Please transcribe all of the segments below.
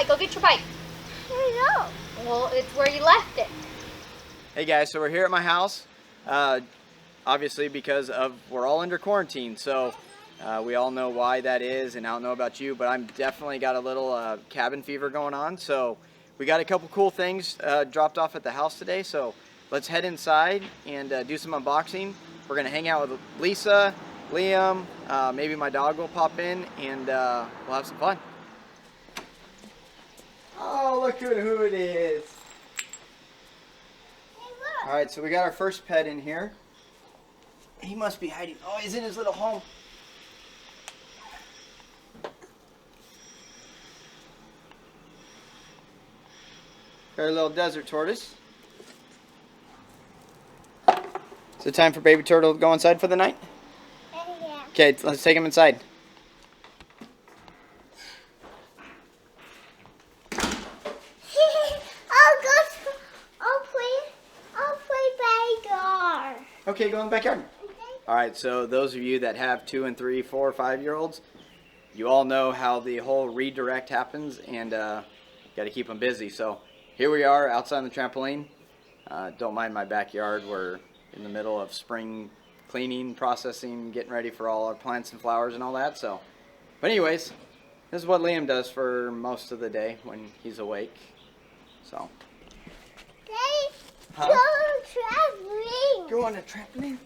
bike. Go get your bike. Where you go? Well, it's where you left it. Hey guys, so we're here at my house, obviously because we're all under quarantine, so we all know why that is, and I don't know about you, but I'm definitely got a little cabin fever going on. So we got a couple cool things dropped off at the house today, so let's head inside and do some unboxing. We're gonna hang out with Lisa, Liam, maybe my dog will pop in, and we'll have some fun. Oh, look at who it is. All right, so we got our first pet in here. He must be hiding. Oh, he's in his little home. Our little desert tortoise. Is it time for baby turtle to go inside for the night? Yeah. Okay, let's take him inside. I'll play backyard. Okay, go in the backyard. Okay. All right, so those of you that have 2 and 3, 4, 5-year-olds, you all know how the whole redirect happens, and got to keep them busy. So here we are outside on the trampoline. Don't mind my backyard. We're in the middle of spring cleaning, processing, getting ready for all our plants and flowers and all that. So, but anyways, this is what Liam does for most of the day when he's awake. So. Go on trampoline. Go on a trampoline.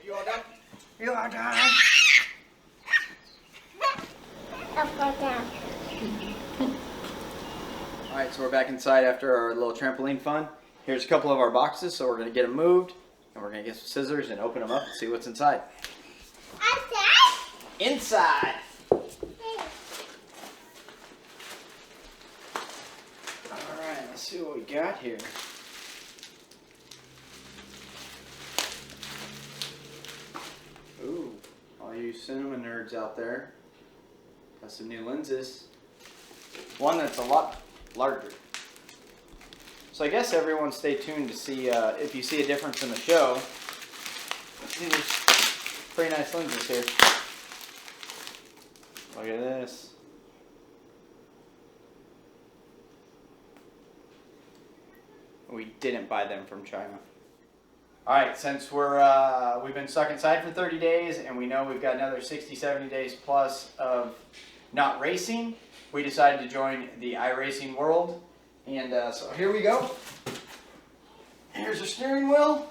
You all done? You all done? Alright, so we're back inside after our little trampoline fun. Here's a couple of our boxes, so we're going to get them moved. And we're going to get some scissors and open them up and see what's inside. Inside! Alright, let's see what we got here. Ooh, all you cinema nerds out there. Got some new lenses. One that's a lot larger. So I guess everyone stay tuned to see if you see a difference in the show. See, there's pretty nice lenses here. Look at this. We didn't buy them from China. Alright, since we've been stuck inside for 30 days and we know we've got another 60, 70 days plus of not racing, we decided to join the iRacing world. And so here we go. Here's our steering wheel.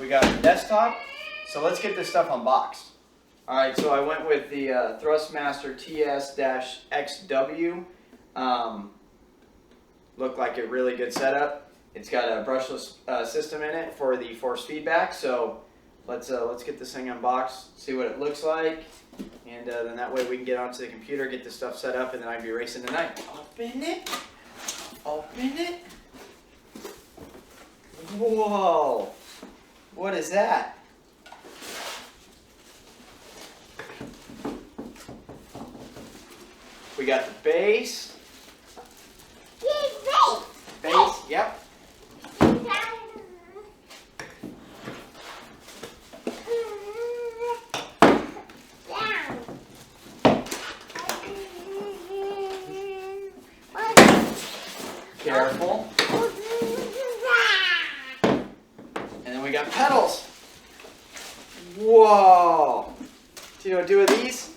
We got the desktop. So let's get this stuff unboxed. Alright, so I went with the Thrustmaster TS-XW. Looked like a really good setup. It's got a brushless system in it for the force feedback. So let's get this thing unboxed, see what it looks like, and then that way we can get onto the computer, get this stuff set up, and then I'll be racing tonight. Open it. Open it. Whoa. What is that? We got the base. Base, yep. Careful. And then we got pedals. Whoa. Do you know what to do with these?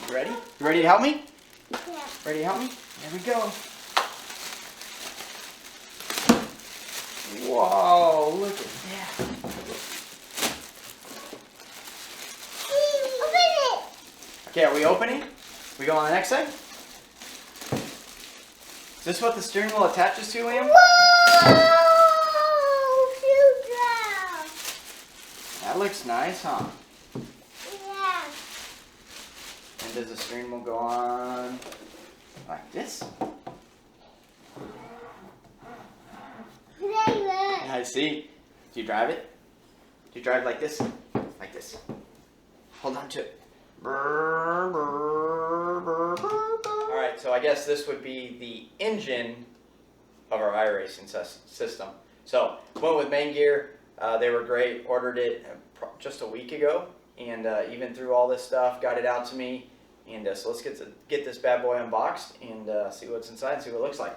You ready? You ready to help me? Yeah. Ready to help me? There we go. Whoa, look at that. Open it. Okay, are we opening? We go on the next side? Is this what the steering wheel attaches to, Liam? Whoa! Super! That looks nice, huh? Yeah. And does the steering wheel go on like this? Yeah, I see. Do you drive it? Do you drive like this? Like this. Hold on to it. Alright, so I guess this would be the engine of our iRacing system. So went with main gear. They were great. Ordered it just a week ago, and even through all this stuff, got it out to me. And so let's get this bad boy unboxed and see what's inside and see what it looks like.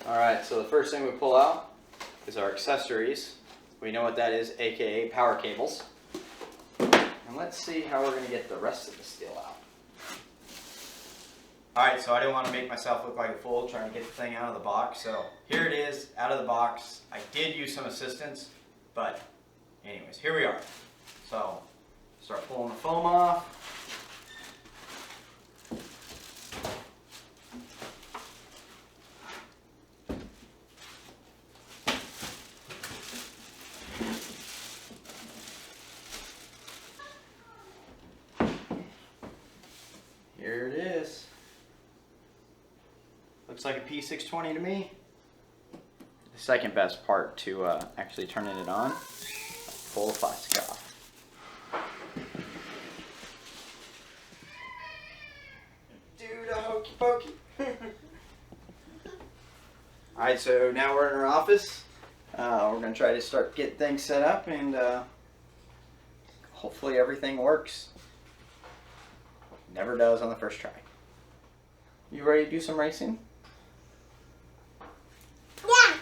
Alright, so the first thing we pull out is our accessories. We know what that is, aka power cables. And let's see how we're going to get the rest of the steel out. Alright, so I didn't want to make myself look like a fool trying to get the thing out of the box. So here it is, out of the box. I did use some assistance, but anyways, here we are. So, start pulling the foam off. Here it is. Looks like a P620 to me. The second best part to actually turning it on, pull the plastic off. Dude, a hokey pokey. Alright, so now we're in our office. We're going to try to start getting things set up, and hopefully everything works. Never does on the first try. You ready to do some racing? Yeah.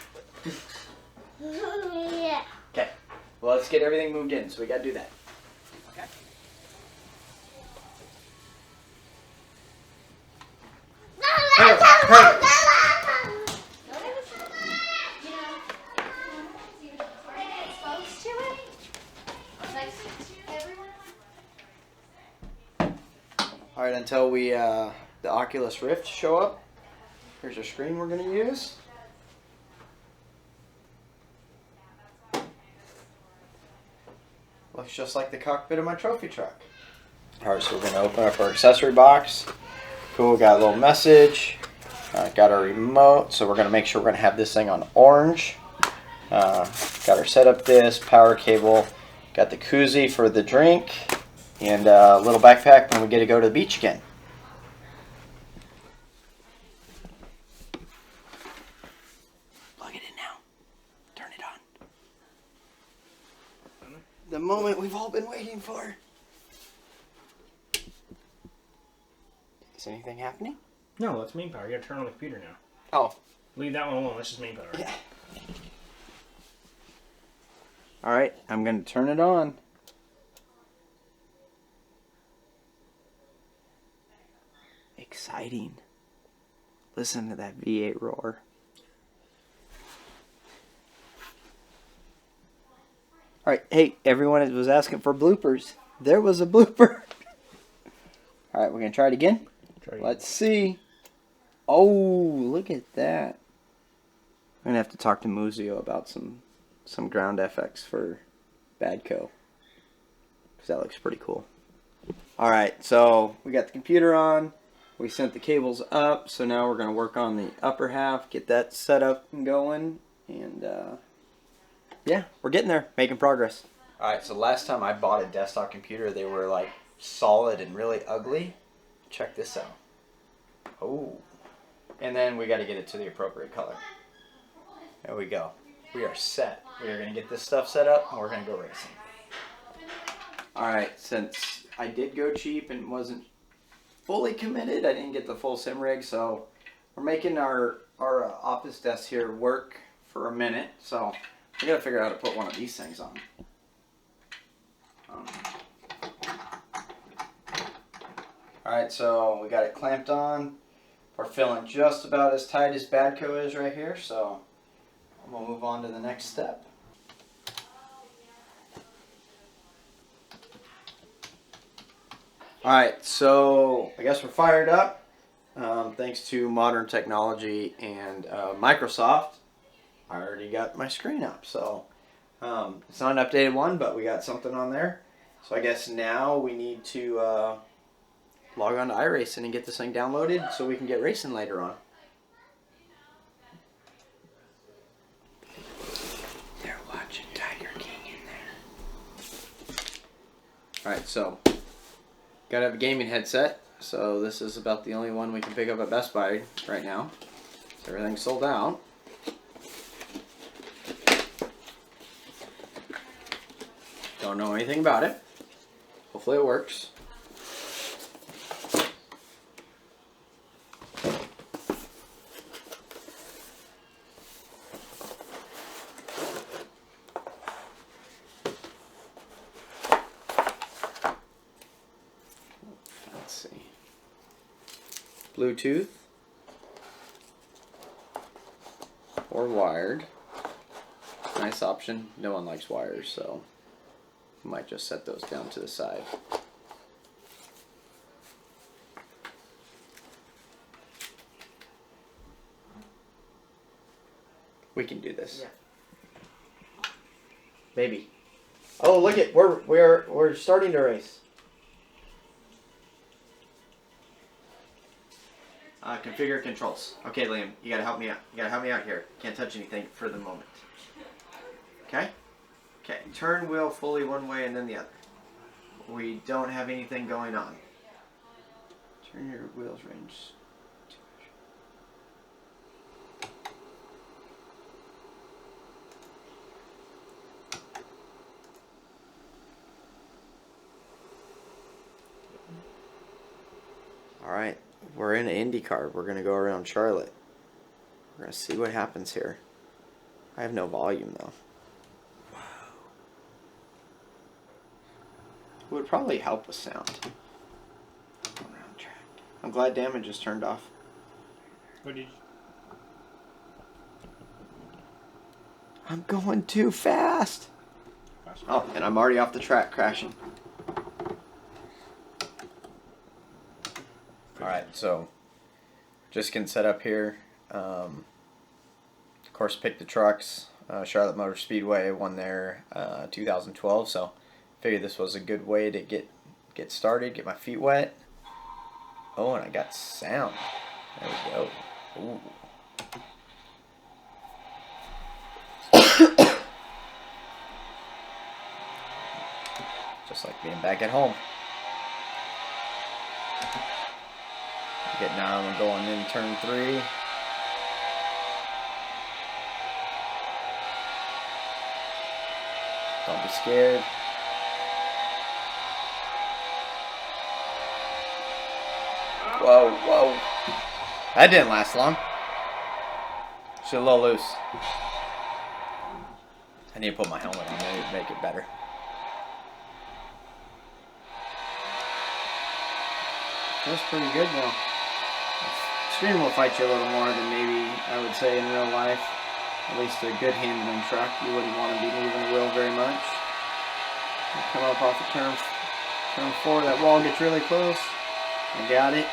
Yeah. Okay. Well, let's get everything moved in, so we gotta do that. Okay. Alright, until we the Oculus Rift show up, here's our screen we're going to use. Looks just like the cockpit of my trophy truck. Alright, so we're going to open up our accessory box. Cool, got a little message. Got our remote, so we're going to make sure we're going to have this thing on orange. Got our setup disc, power cable, got the koozie for the drink, and a little backpack when we get to go to the beach again. Plug it in now. Turn it on. The moment we've all been waiting for. Is anything happening? No, that's main power. You gotta turn on the computer now. Oh. Leave that one alone. That's just main power. Yeah. Alright, I'm going to turn it on. Exciting. Listen to that V8 roar. Alright, hey, everyone was asking for bloopers. There was a blooper. Alright, we're going to try it again. Let's see. Oh, look at that. I'm going to have to talk to Muzio about some ground FX for Badco, because that looks pretty cool. Alright, so we got the computer on. We sent the cables up, so now we're going to work on the upper half, get that set up and going, and yeah, we're getting there, making progress. Alright, so last time I bought a desktop computer, they were like solid and really ugly. Check this out. Oh, and then we got to get it to the appropriate color. There we go. We are set. We are going to get this stuff set up, and we're going to go racing. Alright, since I did go cheap and wasn't fully committed, I didn't get the full sim rig, so we're making our office desk here work for a minute, so we got to figure out how to put one of these things on. Alright, so we got it clamped on. We're feeling just about as tight as Badco is right here, so we'll move on to the next step. Alright, so I guess we're fired up. Thanks to modern technology and Microsoft, I already got my screen up. So it's not an updated one, but we got something on there. So I guess now we need to log on to iRacing and get this thing downloaded so we can get racing later on. They're watching. Alright, so gotta have a gaming headset. So this is about the only one we can pick up at Best Buy right now. Everything's sold out. Don't know anything about it. Hopefully it works. Let's see. Bluetooth or wired. Nice option. No one likes wires, so might just set those down to the side. We can do this. Yeah. Baby. Oh, look it. We're starting to race. Configure controls. Okay, Liam, you gotta help me out. You gotta help me out here. Can't touch anything for the moment. Okay? Okay. Turn wheel fully one way and then the other. We don't have anything going on. Turn your wheels range. Alright, we're in an IndyCar. We're going to go around Charlotte. We're going to see what happens here. I have no volume though. Wow. It would probably help with sound. Around track. I'm glad damage is turned off. What did you... I'm going too fast. Oh, and I'm already off the track crashing. Alright, so just getting set up here. Of course, picked the trucks. Charlotte Motor Speedway won there 2012, so figured this was a good way to get started, get my feet wet. Oh, and I got sound. There we go. Ooh. Just like being back at home. Getting out and going in turn 3. Don't be scared. Whoa, whoa. That didn't last long. She's a little loose. I need to put my helmet on there to make it better. Feels pretty good though. Stream will fight you a little more than maybe I would say in real life. At least a good handling truck. You wouldn't want to be moving the wheel very much. You come up off of turn 4, that wall gets really close. I got it.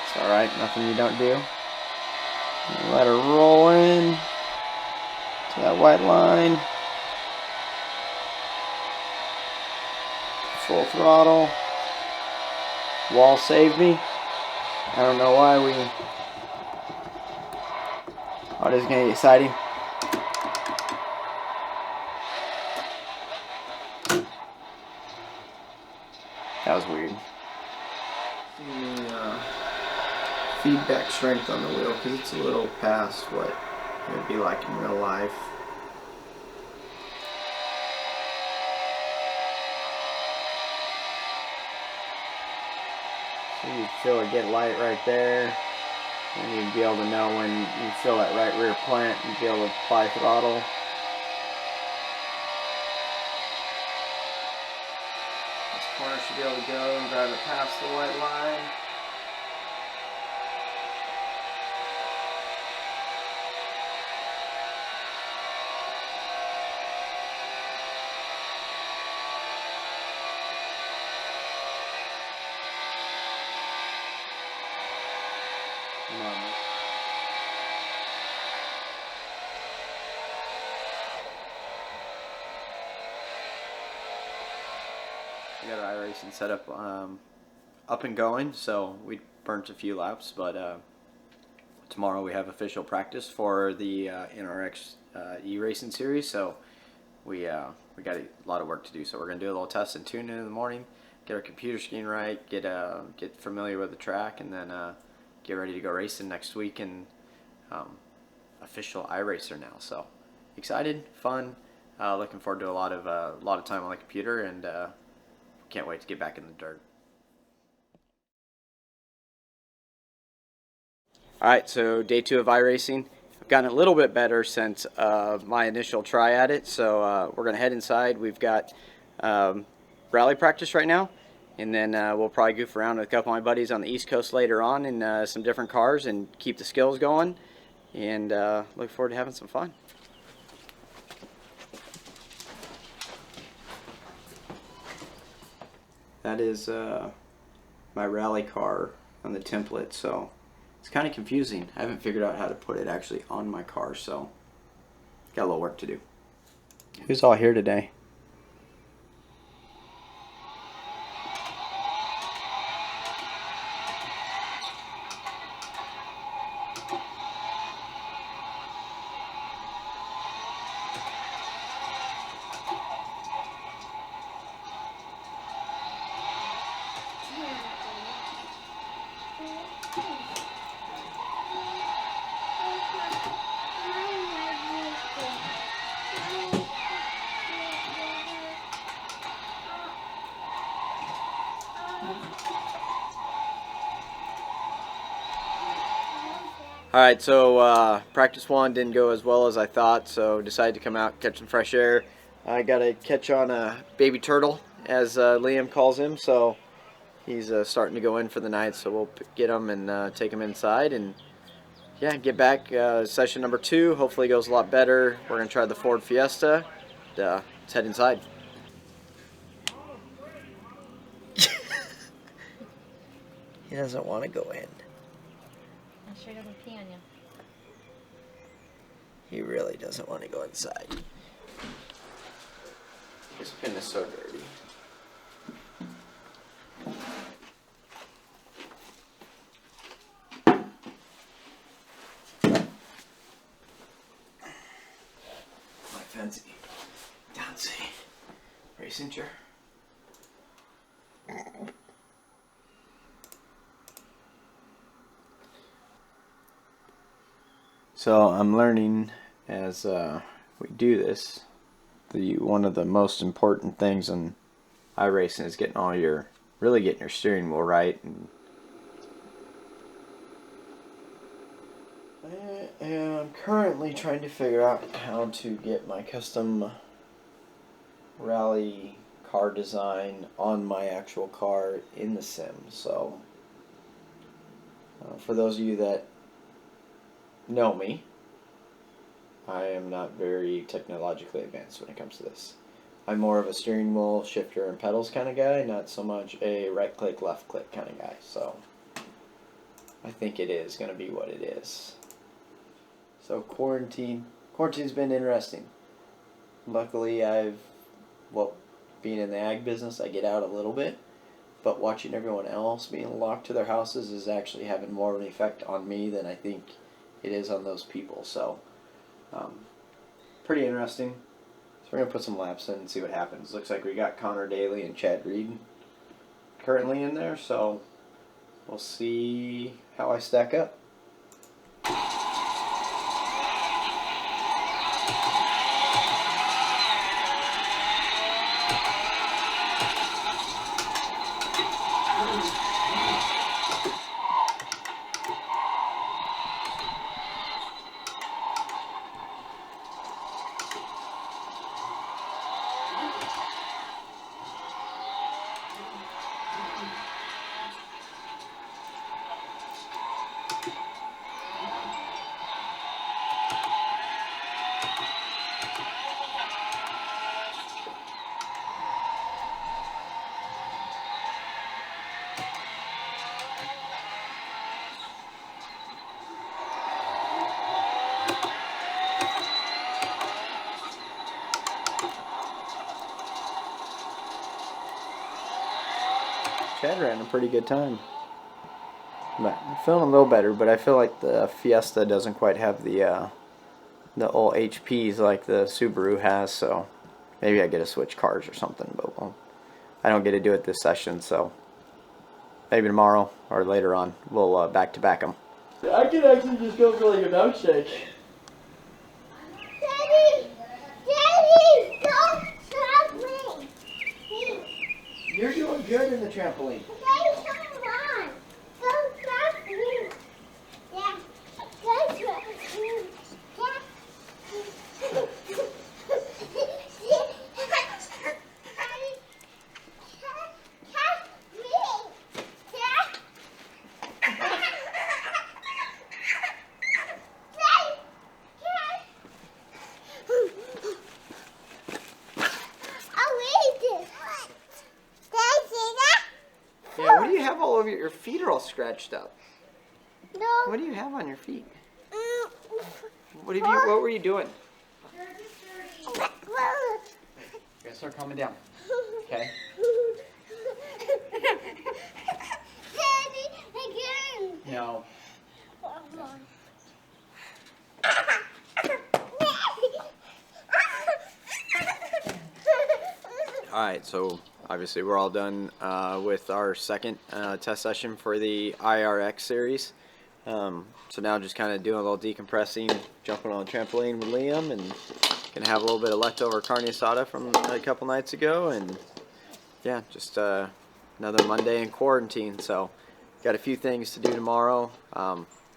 It's alright, nothing you don't do. Let her roll in to that white line. Full throttle. Wall saved me. I don't know why we... Oh, this is going to get exciting. That was weird. The feedback strength on the wheel, because it's a little past what it would be like in real life. So you feel it get light right there. And you'd be able to know when you feel that right rear plant, you'd be able to apply throttle. This corner should be able to go and drive it past the white line. Come on, man. We got our iRacing setup up and going, so we burnt a few laps, but tomorrow we have official practice for the NRX e-racing series, so we got a lot of work to do. So we're gonna do a little test and tune in the morning, get our computer screen right, get familiar with the track, and then get ready to go racing next week and official iRacer now. So excited, fun, looking forward to a lot of time on the computer, and can't wait to get back in the dirt. All right, so day 2 of iRacing. I've gotten a little bit better since my initial try at it. So we're gonna head inside. We've got rally practice right now, and then we'll probably goof around with a couple of my buddies on the East Coast later on in some different cars and keep the skills going, and look forward to having some fun. That is my rally car on the template, so it's kind of confusing. I haven't figured out how to put it actually on my car, so got a little work to do. Who's all here today? Alright, so practice 1 didn't go as well as I thought, so decided to come out, catch some fresh air. I got to catch on a baby turtle, as Liam calls him, so he's starting to go in for the night, so we'll get him and take him inside, and yeah, get back. Session number 2 hopefully goes a lot better. We're going to try the Ford Fiesta. Let's head inside. He doesn't want to go in. I'm sure doesn't pee on you. He really doesn't want to go inside. This pin is so dirty. My fancy racing chair. So I'm learning as we do this, one of the most important things in iRacing is getting your steering wheel right. And I'm currently trying to figure out how to get my custom rally car design on my actual car in the sim. So for those of you that know me, I am not very technologically advanced when it comes to this. I'm more of a steering wheel, shifter, and pedals kind of guy, not so much a right click, left click kind of guy. So I think it is going to be what it is. So quarantine's been interesting. Luckily, being in the ag business, I get out a little bit, but watching everyone else being locked to their houses is actually having more of an effect on me than I think it is on those people. So pretty interesting. So we're gonna put some laps in and see what happens. Looks like we got Connor Daly and Chad Reed currently in there, so we'll see how I stack up. Chad ran a pretty good time. But I'm feeling a little better, but I feel like the Fiesta doesn't quite have the old HPs like the Subaru has, so maybe I get to switch cars or something, but well, I don't get to do it this session, so maybe tomorrow or later on we'll back-to-back them. I could actually just go for like a milkshake. Daddy! Daddy! Don't stop me! You're doing good in the trampoline. Daddy, come on! Don't stop me! Yeah. Don't stop me! Yeah. Yeah, what do you have all over your feet are all scratched up? No. What do you have on your feet? What were you doing? You gotta start calming down. Okay. Daddy, again. No. Alright, so obviously we're all done with our second test session for the IRX series. So now just kind of doing a little decompressing, jumping on a trampoline with Liam, and gonna have a little bit of leftover carne asada from a couple nights ago, and yeah, just another Monday in quarantine. So got a few things to do tomorrow.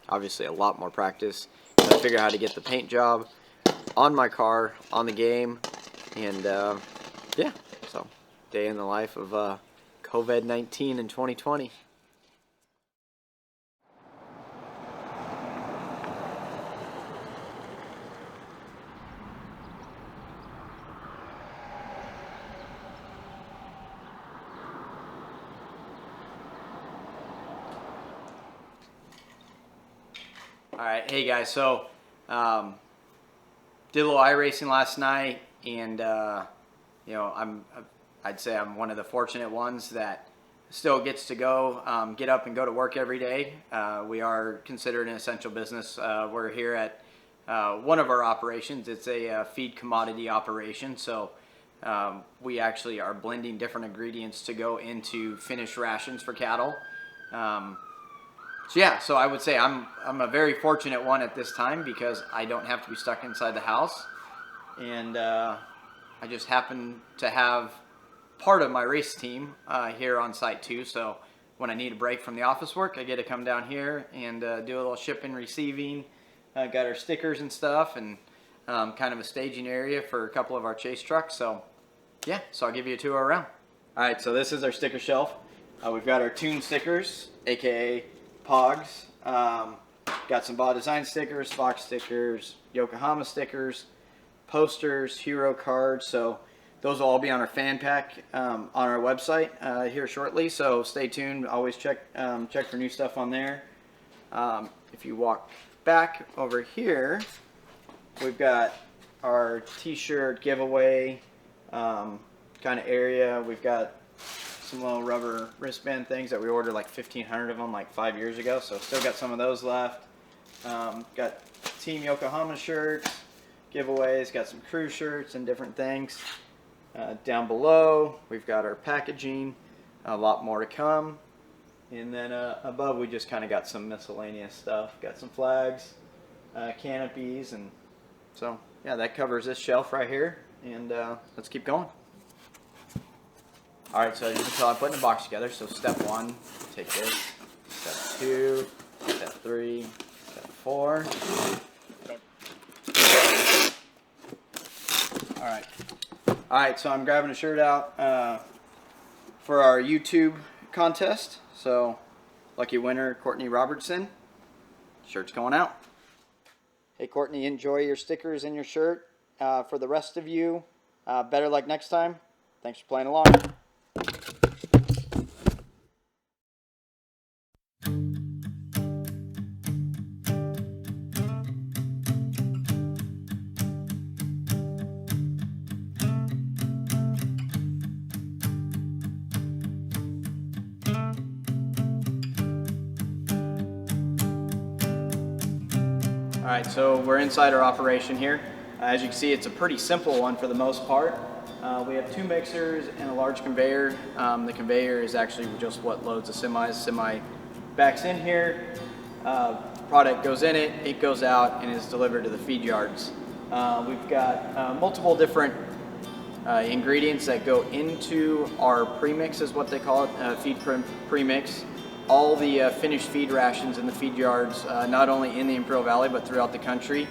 Obviously a lot more practice. Gotta figure out how to get the paint job on my car, on the game, and yeah, so day in the life of COVID-19 in 2020. Alright, hey guys, so did a little iRacing last night, and you know, I'd say I'm one of the fortunate ones that still gets to go, get up and go to work every day. We are considered an essential business. We're here at one of our operations. It's a feed commodity operation, so we actually are blending different ingredients to go into finished rations for cattle. So yeah, so I would say I'm a very fortunate one at this time because I don't have to be stuck inside the house, and I just happen to have part of my race team here on site too. So when I need a break from the office work, I get to come down here and do a little shipping, receiving. Got our stickers and stuff, and kind of a staging area for a couple of our chase trucks. So yeah, so I'll give you a tour around. All right, so this is our sticker shelf. We've got our Tune stickers, aka Pogs. Got some Baugh Design stickers, Fox stickers, Yokohama stickers, posters, hero cards. So those will all be on our fan pack on our website here shortly. So stay tuned. Always check for new stuff on there. If you walk back over here, we've got our t-shirt giveaway kind of area. We've got some little rubber wristband things that we ordered like 1,500 of them like 5 years ago, so still got some of those left. Got Team Yokohama shirts, giveaways, got some crew shirts and different things. Down below we've got our packaging, a lot more to come, and then above we just kind of got some miscellaneous stuff. Got some flags, canopies, and so yeah, that covers this shelf right here, and let's keep going. Alright, so as you can tell, I'm putting the box together. So step 1, take this. Step 2, step 3, step 4. Alright, so I'm grabbing a shirt out for our YouTube contest. So, lucky winner, Courtney Robertson. Shirt's going out. Hey Courtney, enjoy your stickers and your shirt. For the rest of you, better luck next time. Thanks for playing along. Alright, so we're inside our operation here. As you can see, it's a pretty simple one for the most part. We have 2 mixers and a large conveyor. The conveyor is actually just what loads the semis. Semi backs in here, product goes in it, it goes out and is delivered to the feed yards. We've got multiple different ingredients that go into our premix, is what they call it, feed premix. All the finished feed rations in the feed yards, not only in the Imperial Valley but throughout the country,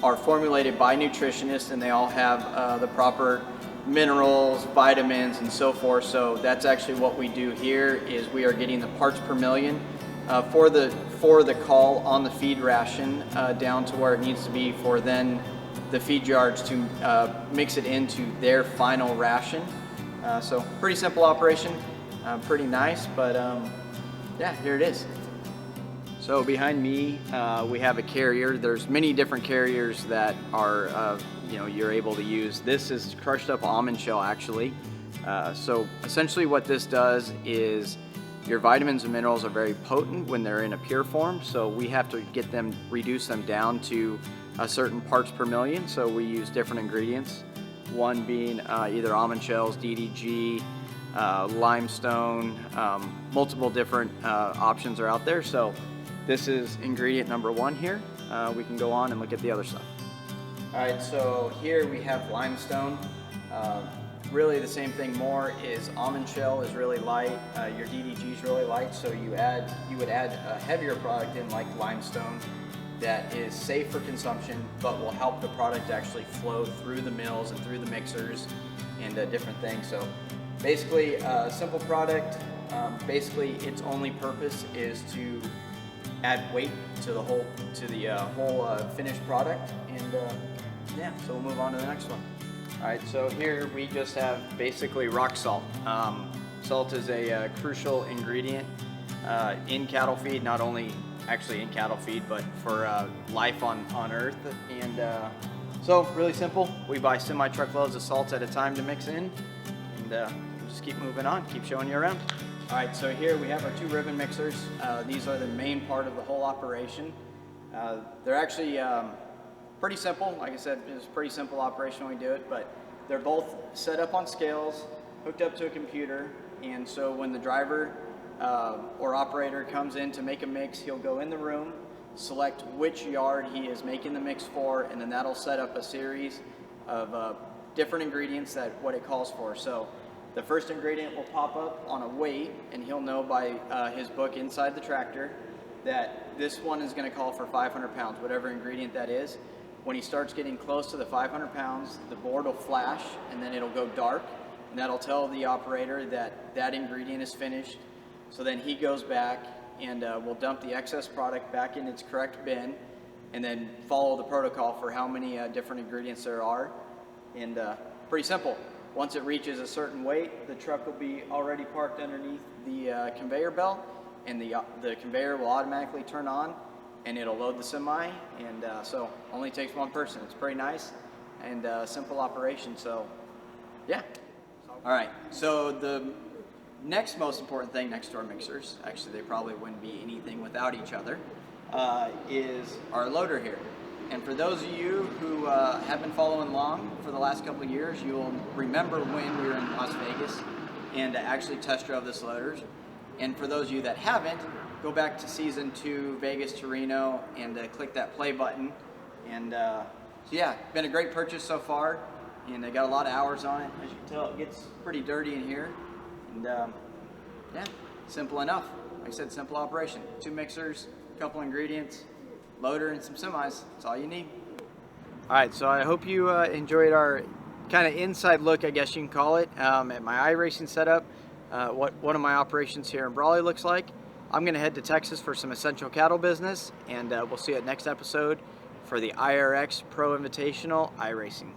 are formulated by nutritionists, and they all have the proper minerals, vitamins, and so forth. So that's actually what we do here, is we are getting the parts per million for the call on the feed ration down to where it needs to be for then the feed yards to mix it into their final ration. So pretty simple operation, pretty nice, but yeah, here it is. So behind me, we have a carrier. There's many different carriers that are, you're able to use. This is crushed up almond shell, actually. So essentially what this does is your vitamins and minerals are very potent when they're in a pure form. So we have to reduce them down to a certain parts per million. So we use different ingredients. One being either almond shells, DDG, limestone, multiple different options are out there. So this is ingredient number 1 here. We can go on and look at the other stuff. All right, so here we have limestone. Really the same thing, more is almond shell is really light, your DDG is really light, so you would add a heavier product in like limestone that is safe for consumption but will help the product actually flow through the mills and through the mixers and different things. So basically a simple product. Basically its only purpose is to add weight to the whole finished product, and yeah, so we'll move on to the next one. All right, so here we just have basically rock salt. Salt is a crucial ingredient in cattle feed, not only actually in cattle feed, but for life on Earth. And so really simple. We buy semi-truckloads of salt at a time to mix in, and we'll just keep moving on, keep showing you around. All right, so here we have our 2 ribbon mixers. These are the main part of the whole operation. They're actually pretty simple. Like I said, it's a pretty simple operation when we do it, but they're both set up on scales, hooked up to a computer, and so when the driver or operator comes in to make a mix, he'll go in the room, select which yard he is making the mix for, and then that'll set up a series of different ingredients that what it calls for. So the first ingredient will pop up on a weight, and he'll know by his book inside the tractor that this one is going to call for 500 pounds, whatever ingredient that is. When he starts getting close to the 500 pounds, the board will flash and then it'll go dark, and that'll tell the operator that that ingredient is finished. So then he goes back and will dump the excess product back in its correct bin, and then follow the protocol for how many different ingredients there are. And pretty simple. Once it reaches a certain weight, the truck will be already parked underneath the conveyor belt, and the conveyor will automatically turn on, and it'll load the semi, and so only takes 1 person. It's pretty nice and simple operation. So yeah. All right, so the next most important thing next to our mixers, actually they probably wouldn't be anything without each other, is our loader here. And for those of you who have been following along for the last couple of years, you will remember when we were in Las Vegas and actually test drove this loader. And for those of you that haven't, go back to season 2, Vegas to Reno, and click that play button. And so yeah, been a great purchase so far, and I got a lot of hours on it. As you can tell, it gets pretty dirty in here. And yeah, simple enough. Like I said, simple operation. 2 mixers, a couple ingredients, loader, and some semis. That's all you need. All right, so I hope you enjoyed our kind of inside look, I guess you can call it, at my iRacing setup, what one of my operations here in Brawley looks like. I'm going to head to Texas for some essential cattle business, and we'll see you at next episode for the IRX Pro Invitational iRacing.